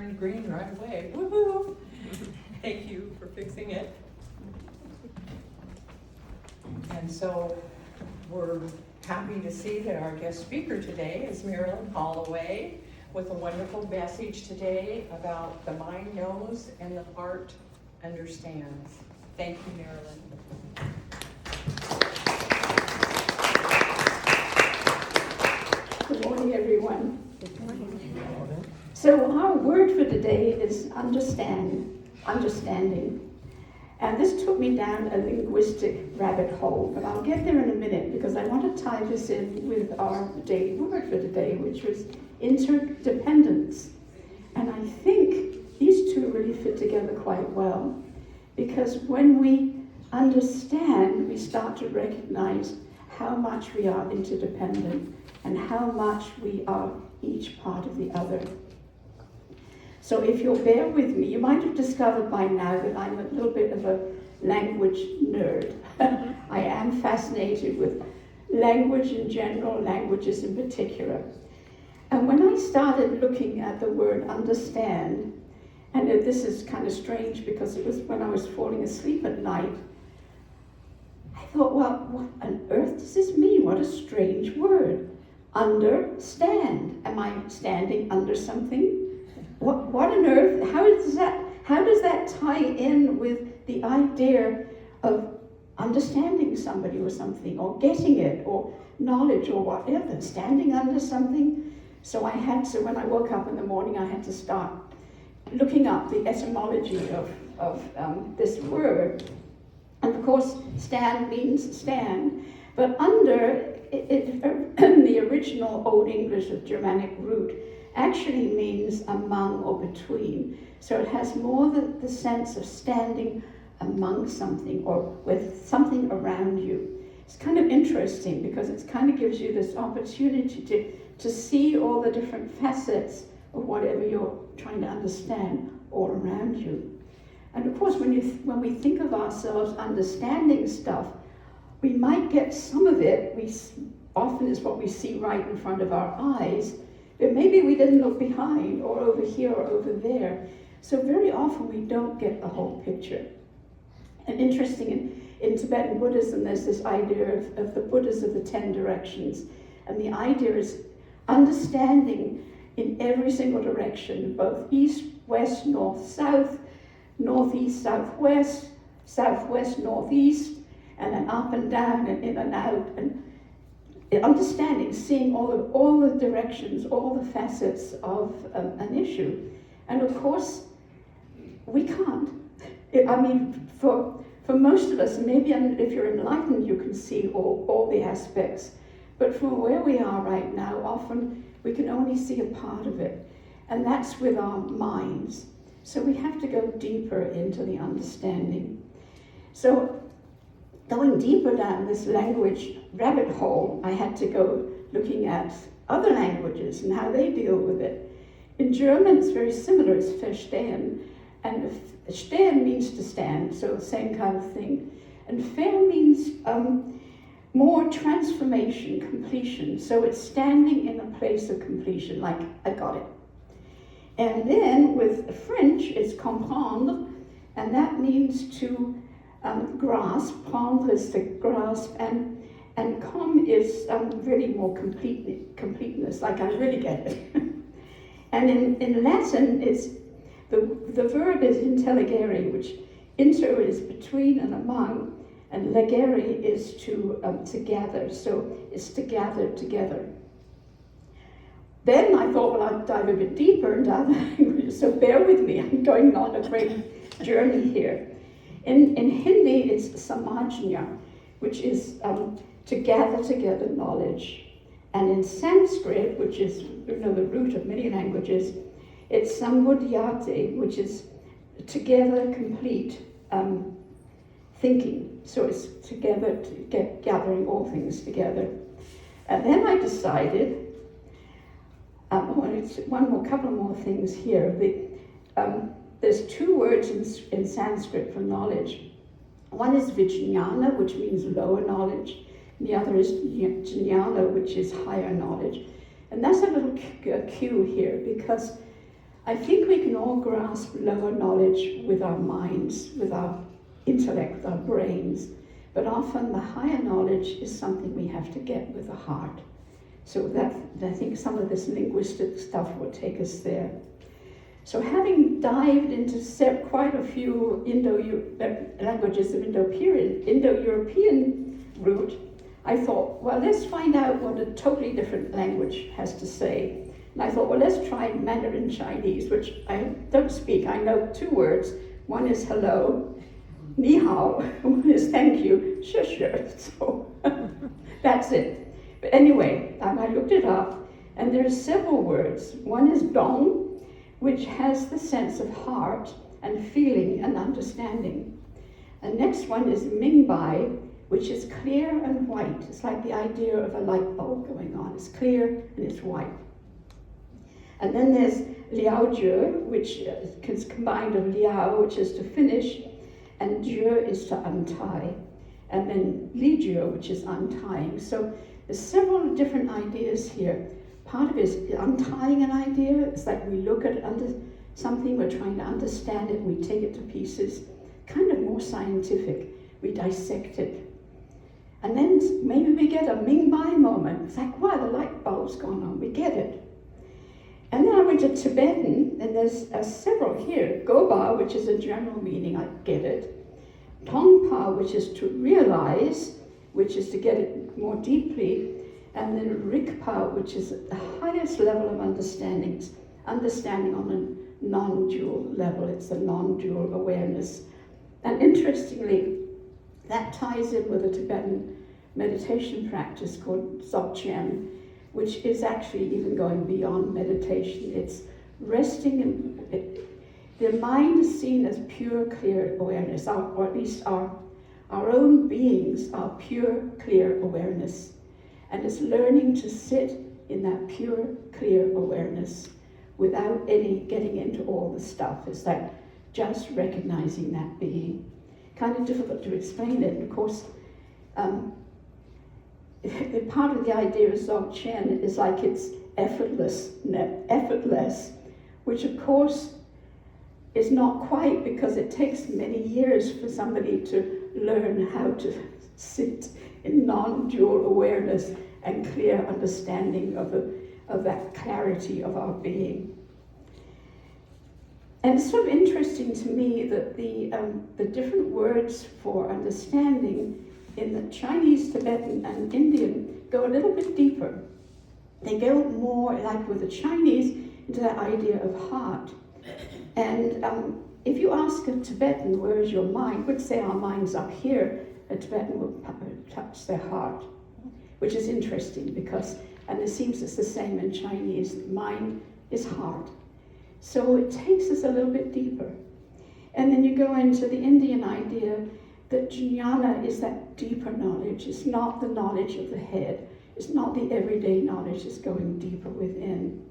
turned green right away. Woohoo! Thank you for fixing it. And so we're happy to see that our guest speaker today is Marilyn Holloway with a wonderful message today about the mind knows and the heart understands. Thank you, Marilyn. Good morning, everyone. Good morning. So our word for today is understanding. And this took me down a linguistic rabbit hole, but I'll get there in a minute because I want to tie this in with our daily word for today, which was interdependence. And I think these two really fit together quite well, because when we understand, we start to recognize how much we are interdependent and how much we are each part of the other. So if you'll bear with me, you might have discovered by now that I'm a little bit of a language nerd. I am fascinated with language in general, languages in particular. And when I started looking at the word understand, and this is kind of strange because it was when I was falling asleep at night, I thought, well, what on earth does this mean? What a strange word. Understand. Am I standing under something? What on earth? How does that tie in with the idea of understanding somebody or something, or getting it, or knowledge, or whatever? Standing under something. So when I woke up in the morning, I had to start looking up the etymology of this word. And of course, stand means stand, but under the original Old English of Germanic root actually means among or between. So it has more the sense of standing among something or with something around you. It's kind of interesting because it kind of gives you this opportunity to see all the different facets of whatever you're trying to understand all around you. And of course, when we think of ourselves understanding stuff, we might get some of it, often is what we see right in front of our eyes, but maybe we didn't look behind or over here or over there. So very often we don't get the whole picture. And interesting, in Tibetan Buddhism, there's this idea of the Buddhas of the 10 directions. And the idea is understanding in every single direction, both east, west, north, south, northeast, southwest, southwest, northeast, and then up and down and in and out, and understanding, seeing all the directions, all the facets of an issue. And of course, we can't. For most of us, maybe if you're enlightened, you can see all the aspects. But from where we are right now, often we can only see a part of it. And that's with our minds. So we have to go deeper into the understanding. So going deeper down this language rabbit hole, I had to go looking at other languages and how they deal with it. In German, it's very similar. It's verstehen. And stehen means to stand, so the same kind of thing. And ver means more transformation, completion. So it's standing in a place of completion, like I got it. And then with French, it's comprendre, and that means to grasp. Prendre is to grasp, and com is really more completeness, like I really get it. And in Latin, it's the verb is intelligere, which inter is between and among, and legere is to gather, so it's to gather together. Then I thought, well, I'd dive a bit deeper into other languages, so bear with me, I'm going on a great journey here. In Hindi, it's samajna, which is to gather together knowledge. And in Sanskrit, which is the root of many languages, it's samudyate, which is together complete thinking. So it's together, gathering all things together. And then I decided, couple more things here. There's two words in Sanskrit for knowledge. One is vijnana, which means lower knowledge. And the other is jnana, which is higher knowledge. And that's a little cue here, because I think we can all grasp lower knowledge with our minds, with our intellect, with our brains, but often the higher knowledge is something we have to get with the heart. So that, I think some of this linguistic stuff will take us there. So having dived into quite a few languages of Indo-European root, I thought, well, let's find out what a totally different language has to say. And I thought, well, let's try Mandarin Chinese, which I don't speak. I know 2 words. One is hello, ni hao, one is thank you, shi shi. So that's it. But anyway, I looked it up, and there's several words. One is dong, which has the sense of heart and feeling and understanding. The next one is mingbai, which is clear and white. It's like the idea of a light bulb going on. It's clear and it's white. And then there's liao jue, which is combined of liao, which is to finish, and jue is to untie. And then li jue, which is untying. So there's several different ideas here. Part of it is untying an idea. It's like we look at something, we're trying to understand it, we take it to pieces. Kind of more scientific. We dissect it. And then maybe we get a mingbai moment. It's like, wow, the light bulb's gone on. We get it. And then I went to Tibetan, and there's several here. Goba, which is a general meaning, I get it. Tongpa, which is to realize, which is to get it more deeply. And then Rikpa, which is the highest level of understanding. It's understanding on a non-dual level. It's a non-dual awareness. And interestingly, that ties in with a Tibetan meditation practice called Dzogchen, which is actually even going beyond meditation. It's resting in the mind is seen as pure, clear awareness, or at least our own beings are pure, clear awareness. And it's learning to sit in that pure, clear awareness without any getting into all the stuff. It's like just recognizing that being. Kind of difficult to explain it. Of course, part of the idea of Dzogchen is like it's effortless, which of course is not quite, because it takes many years for somebody to learn how to sit in non-dual awareness and clear understanding of that clarity of our being. And it's sort of interesting to me that the different words for understanding in the Chinese, Tibetan, and Indian go a little bit deeper. They go more, like with the Chinese, into that idea of heart. And if you ask a Tibetan, where is your mind, would say our mind's up here, a Tibetan will touch their heart, which is interesting because, and it seems it's the same in Chinese, mind is heart. So it takes us a little bit deeper. And then you go into the Indian idea that jnana is that deeper knowledge. It's not the knowledge of the head. It's not the everyday knowledge. It's going deeper within.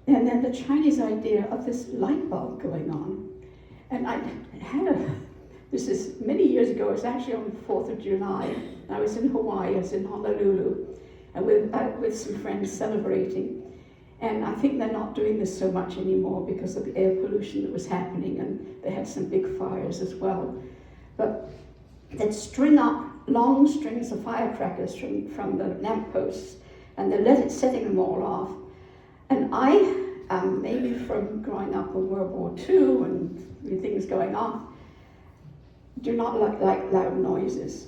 And then the Chinese idea of this light bulb going on. And I had this is many years ago, it was actually on the 4th of July. I was in Hawaii, I was in Honolulu, and with some friends celebrating. And I think they're not doing this so much anymore because of the air pollution that was happening, and they had some big fires as well. But they'd string up long strings of firecrackers from the lampposts, and they're setting them all off. And I, maybe from growing up in World War II and things going on, do not like loud noises.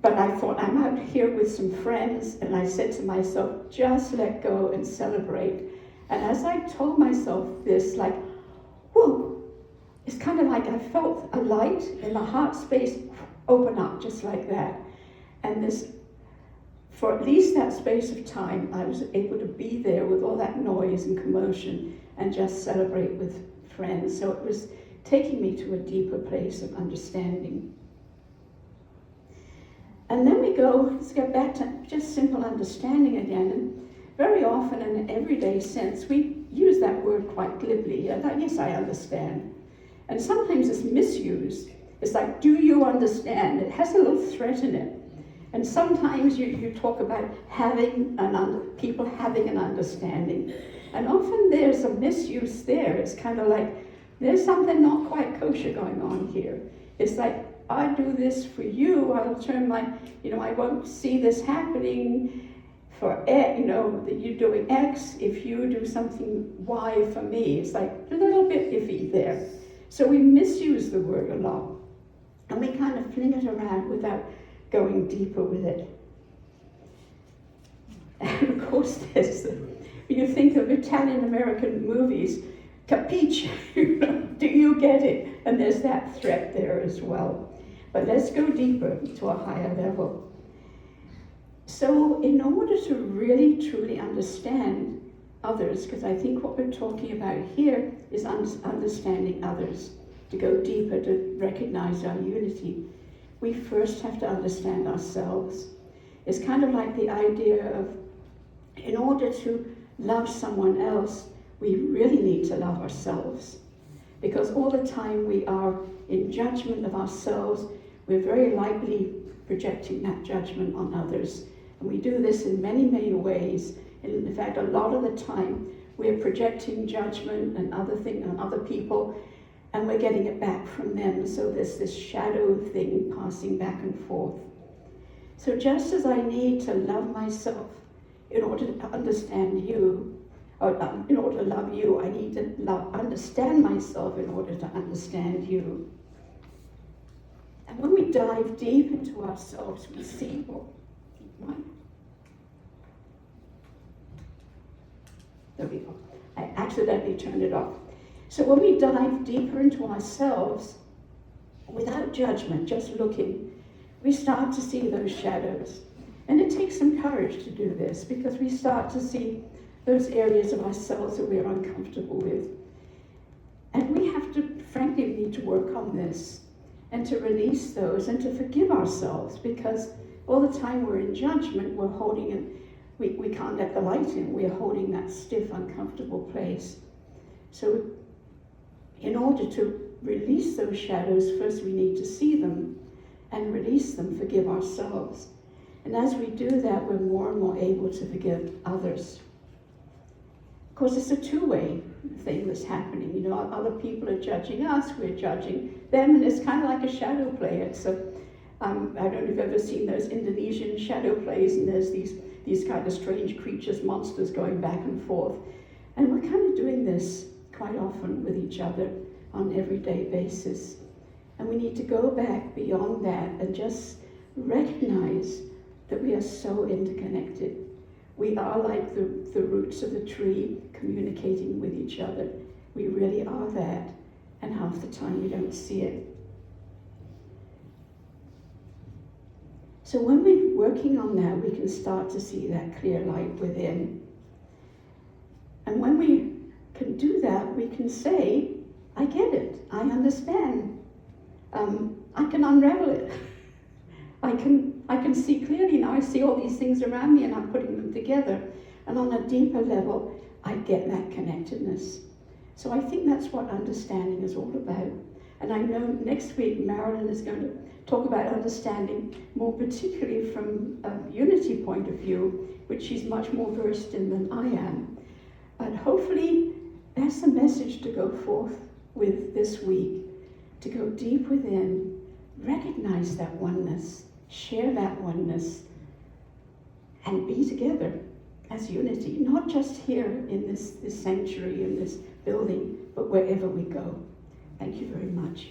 But I thought, I'm out here with some friends, and I said to myself, just let go and celebrate. And as I told myself this, like, whoa, it's kind of like I felt a light in the heart space open up just like that. And this, for at least that space of time, I was able to be there with all that noise and commotion and just celebrate with friends. So it was taking me to a deeper place of understanding. And then let's get back to just simple understanding again. And very often in an everyday sense, we use that word quite glibly. Yes, I understand. And sometimes it's misused. It's like, do you understand? It has a little threat in it. And sometimes you talk about people having an understanding. And often there's a misuse there. It's kind of like, there's something not quite kosher going on here. It's like, I do this for you, I'll turn my, I won't see this happening for, that you're doing X if you do something Y for me. It's like a little bit iffy there. So we misuse the word a lot. And we kind of fling it around without going deeper with it. And of course, when you think of Italian-American movies, capiche, do you get it? And there's that threat there as well. But let's go deeper to a higher level. So in order to really truly understand others, because I think what we're talking about here is understanding others, to go deeper, to recognize our unity, we first have to understand ourselves. It's kind of like the idea of, in order to love someone else, we really need to love ourselves. Because all the time we are in judgment of ourselves, we're very likely projecting that judgment on others. And we do this in many, many ways. And in fact, a lot of the time, we're projecting judgment and other things on other people, and we're getting it back from them. So there's this shadow thing passing back and forth. So just as I need to love myself in order to understand you, or in order to love you, I need to understand myself in order to understand you. And when we dive deep into ourselves, we see what? There we go. I accidentally turned it off. So when we dive deeper into ourselves, without judgment, just looking, we start to see those shadows. And it takes some courage to do this, because we start to see those areas of ourselves that we're uncomfortable with. And we have to, frankly, need to work on this and to release those and to forgive ourselves, because all the time we're in judgment, we're holding it, we can't let the light in, we're holding that stiff, uncomfortable place. So in order to release those shadows, first we need to see them and release them, forgive ourselves. And as we do that, we're more and more able to forgive others. Of course, it's a two-way thing that's happening. Other people are judging us, we're judging them, and it's kind of like a shadow play. It's I don't know if you've ever seen those Indonesian shadow plays, and there's these kind of strange creatures, monsters going back and forth. And we're kind of doing this quite often with each other on an everyday basis. And we need to go back beyond that and just recognize that we are so interconnected. We are like the roots of the tree communicating with each other. We really are that, and half the time we don't see it. So when we're working on that, we can start to see that clear light within. And when we can do that, we can say, I get it, I understand. I can unravel it. I can see clearly now. I see all these things around me and I'm putting them together. And on a deeper level, I get that connectedness. So I think that's what understanding is all about. And I know next week Marilyn is going to talk about understanding more particularly from a unity point of view, which she's much more versed in than I am. And hopefully that's the message to go forth with this week, to go deep within, recognize that oneness, share that oneness, and be together as unity, not just here in this sanctuary, in this building, but wherever we go. Thank you very much.